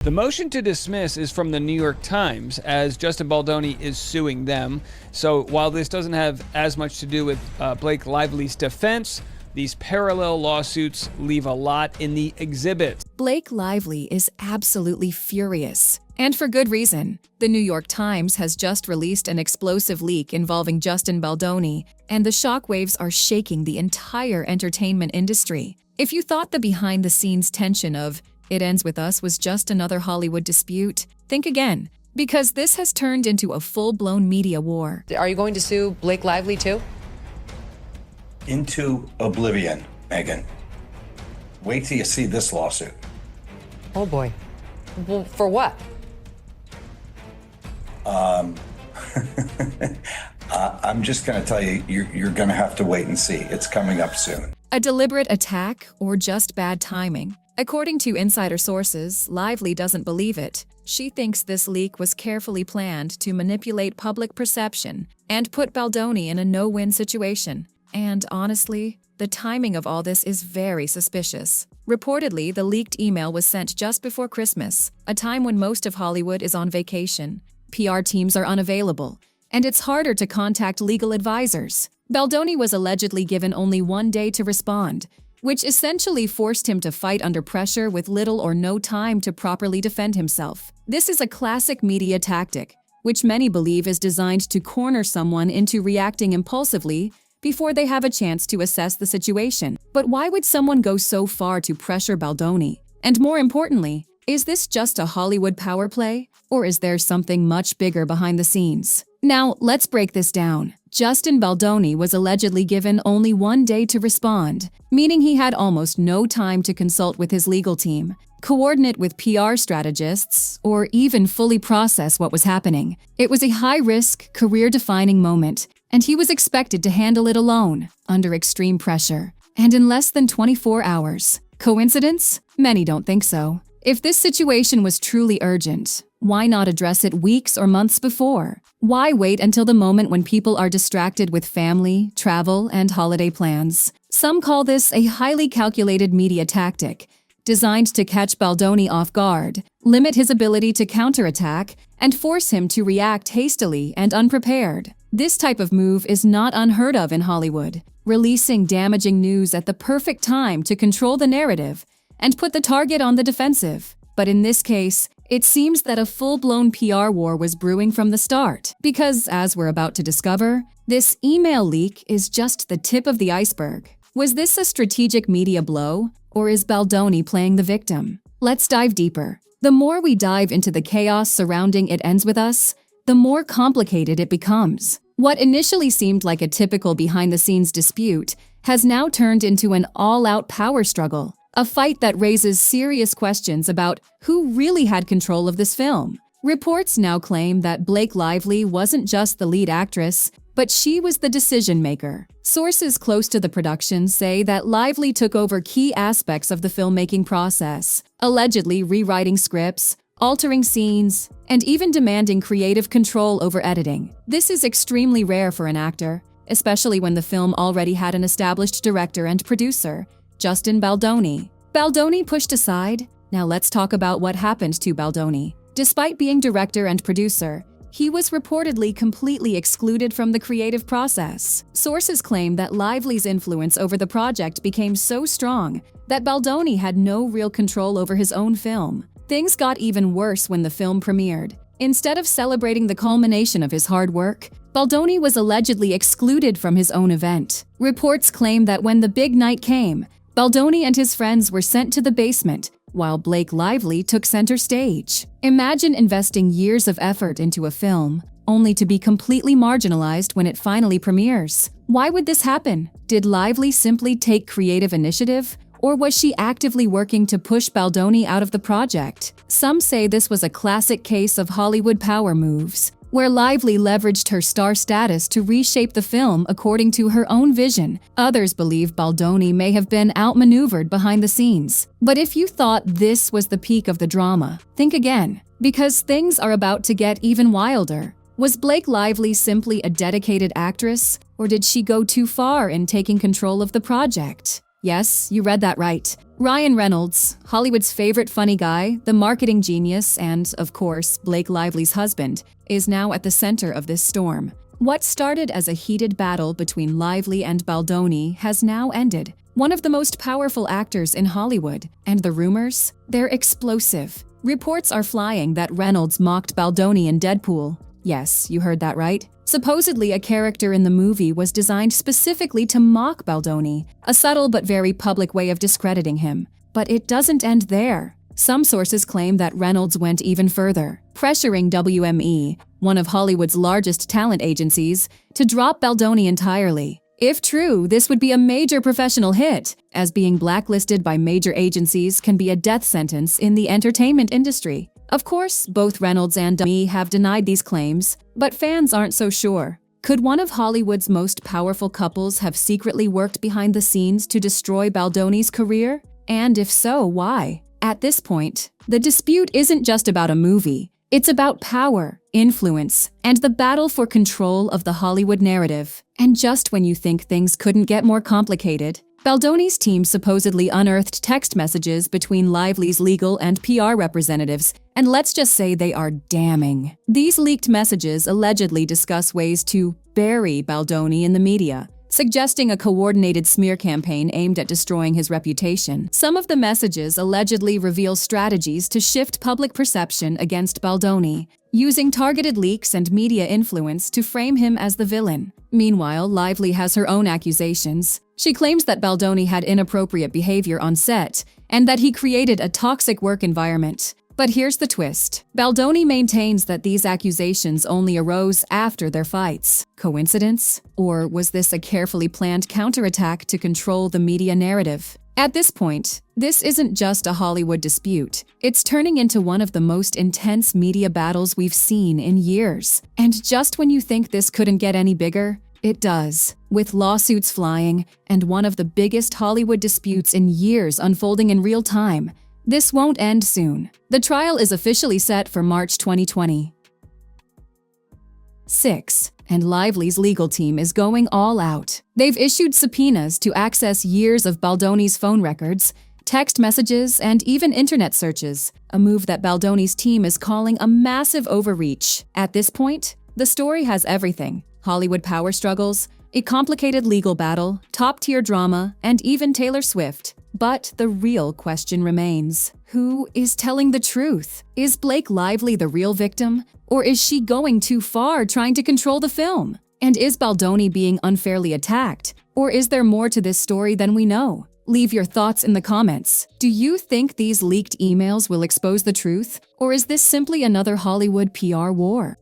The motion to dismiss is from the New York Times, as Justin Baldoni is suing them. So while this doesn't have as much to do with Blake Lively's defense, these parallel lawsuits leave a lot in the exhibit. Blake Lively is absolutely furious, and for good reason. The New York Times has just released an explosive leak involving Justin Baldoni, and the shockwaves are shaking the entire entertainment industry. If you thought the behind-the-scenes tension of "It Ends With Us" was just another Hollywood dispute, think again, because this has turned into a full-blown media war. Are you going to sue Blake Lively too? Into oblivion, Megan. Wait till you see this lawsuit. Oh boy. Well, for what? I'm just going to tell you, you're going to have to wait and see. It's coming up soon. A deliberate attack or just bad timing? According to insider sources, Lively doesn't believe it. She thinks this leak was carefully planned to manipulate public perception and put Baldoni in a no-win situation. And honestly, the timing of all this is very suspicious. Reportedly, the leaked email was sent just before Christmas, a time when most of Hollywood is on vacation. PR teams are unavailable, and it's harder to contact legal advisors. Baldoni was allegedly given only one day to respond, which essentially forced him to fight under pressure with little or no time to properly defend himself. This is a classic media tactic, which many believe is designed to corner someone into reacting impulsively before they have a chance to assess the situation. But why would someone go so far to pressure Baldoni? And more importantly, is this just a Hollywood power play, or is there something much bigger behind the scenes? Now, let's break this down. Justin Baldoni was allegedly given only one day to respond, meaning he had almost no time to consult with his legal team, coordinate with PR strategists, or even fully process what was happening. It was a high-risk, career-defining moment, and he was expected to handle it alone, under extreme pressure, and in less than 24 hours. Coincidence? Many don't think so. If this situation was truly urgent, why not address it weeks or months before? Why wait until the moment when people are distracted with family, travel, and holiday plans? Some call this a highly calculated media tactic, designed to catch Baldoni off guard, limit his ability to counterattack, and force him to react hastily and unprepared. This type of move is not unheard of in Hollywood, releasing damaging news at the perfect time to control the narrative and put the target on the defensive. But in this case, it seems that a full-blown PR war was brewing from the start, because, as we're about to discover, this email leak is just the tip of the iceberg. Was this a strategic media blow, or is Baldoni playing the victim? Let's dive deeper. The more we dive into the chaos surrounding It Ends With Us, the more complicated it becomes. What initially seemed like a typical behind-the-scenes dispute has now turned into an all-out power struggle, a fight that raises serious questions about who really had control of this film. Reports now claim that Blake Lively wasn't just the lead actress, but she was the decision-maker. Sources close to the production say that Lively took over key aspects of the filmmaking process, allegedly rewriting scripts, altering scenes, and even demanding creative control over editing. This is extremely rare for an actor, especially when the film already had an established director and producer, Justin Baldoni. Baldoni pushed aside. Now let's talk about what happened to Baldoni. Despite being director and producer, he was reportedly completely excluded from the creative process. Sources claim that Lively's influence over the project became so strong that Baldoni had no real control over his own film. Things got even worse when the film premiered. Instead of celebrating the culmination of his hard work, Baldoni was allegedly excluded from his own event. Reports claim that when the big night came, Baldoni and his friends were sent to the basement, while Blake Lively took center stage. Imagine investing years of effort into a film, only to be completely marginalized when it finally premieres. Why would this happen? Did Lively simply take creative initiative, or was she actively working to push Baldoni out of the project? Some say this was a classic case of Hollywood power moves, where Lively leveraged her star status to reshape the film according to her own vision. Others believe Baldoni may have been outmaneuvered behind the scenes. But if you thought this was the peak of the drama, think again, because things are about to get even wilder. Was Blake Lively simply a dedicated actress, or did she go too far in taking control of the project? Yes, you read that right. Ryan Reynolds, Hollywood's favorite funny guy, the marketing genius, and, of course, Blake Lively's husband, is now at the center of this storm. What started as a heated battle between Lively and Baldoni has now ended. One of the most powerful actors in Hollywood, and the rumors? They're explosive. Reports are flying that Reynolds mocked Baldoni in Deadpool. Yes, you heard that right. Supposedly, a character in the movie was designed specifically to mock Baldoni, a subtle but very public way of discrediting him. But it doesn't end there. Some sources claim that Reynolds went even further, pressuring WME, one of Hollywood's largest talent agencies, to drop Baldoni entirely. If true, this would be a major professional hit, as being blacklisted by major agencies can be a death sentence in the entertainment industry. Of course, both Reynolds and WME have denied these claims, but fans aren't so sure. Could one of Hollywood's most powerful couples have secretly worked behind the scenes to destroy Baldoni's career? And if so, why? At this point, the dispute isn't just about a movie. It's about power, influence, and the battle for control of the Hollywood narrative. And just when you think things couldn't get more complicated, Baldoni's team supposedly unearthed text messages between Lively's legal and PR representatives, and let's just say they are damning. These leaked messages allegedly discuss ways to bury Baldoni in the media, suggesting a coordinated smear campaign aimed at destroying his reputation. Some of the messages allegedly reveal strategies to shift public perception against Baldoni, using targeted leaks and media influence to frame him as the villain. Meanwhile, Lively has her own accusations. She claims that Baldoni had inappropriate behavior on set, and that he created a toxic work environment. But here's the twist. Baldoni maintains that these accusations only arose after their fights. Coincidence? Or was this a carefully planned counterattack to control the media narrative? At this point, this isn't just a Hollywood dispute. It's turning into one of the most intense media battles we've seen in years. And just when you think this couldn't get any bigger, it does. With lawsuits flying, and one of the biggest Hollywood disputes in years unfolding in real time, this won't end soon. The trial is officially set for March 2020. 6. And Lively's legal team is going all out. They've issued subpoenas to access years of Baldoni's phone records, text messages, and even internet searches, a move that Baldoni's team is calling a massive overreach. At this point, the story has everything: Hollywood power struggles, a complicated legal battle, top-tier drama, and even Taylor Swift. But the real question remains: who is telling the truth? Is Blake Lively the real victim? Or is she going too far trying to control the film? And is Baldoni being unfairly attacked? Or is there more to this story than we know? Leave your thoughts in the comments. Do you think these leaked emails will expose the truth? Or is this simply another Hollywood PR war?